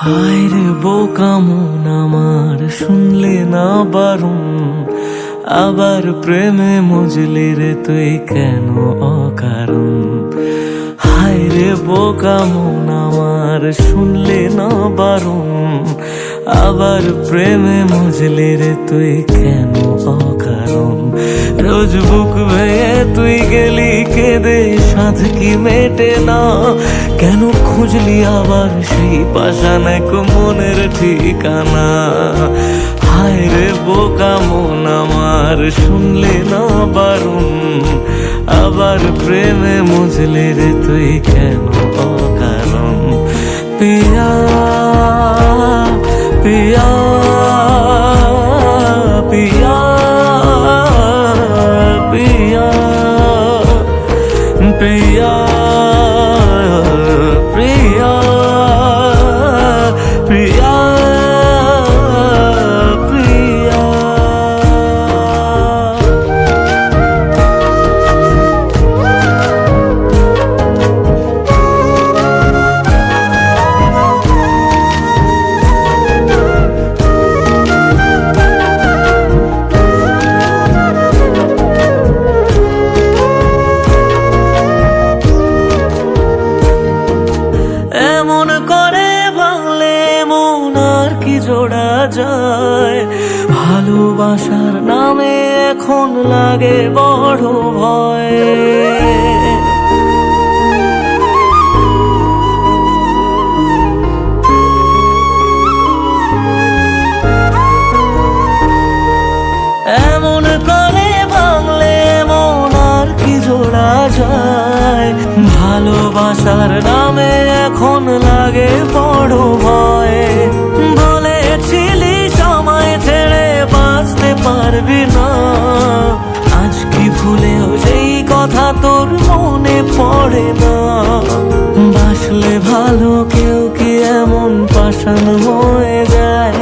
হায় রে বোকা মন আমার, শুনলে না বারণ, আবার প্রেমে মজলি রে তুই কেন অকারণ। হায় রে বোকা মন আমার, শুনলে না বারণ, আবার প্রেমে মজলি রে তুই কেন অকারণ। রোজ বুক ভেঙে তুই গেলি কেঁদে, সাধ কি মেটে না, কেন খুঁজলি আবার সেই পাষাণ এক মনের ঠিকানা। হায় রে বোকা মন আমার, শুনলে না বারণ, আবার প্রেমে মজলি রে তুই কেন অকারণ। পিয়া পিয়া পিয়া পিয়া পিয়া প্রিয়া প্রিয়া প্রিয়া। এমন করে ভাঙলে মন আর কি জোড়া যায়, ভালোবাসার নামে এখন লাগে বড় ভয়। এমন করে ভাঙলে মন আর কি জোড়া যায়, ভালোবাসার নামে এখন লাগে বড় ভয়। বলেছিলি সময় ছেড়ে বাঁচতে পারবি না, আজ কি ভুলেও সেই কথা তোর মনে পড়ে না। বাসলে ভালো কেউ কি এমন পাষাণ হয়ে যায়,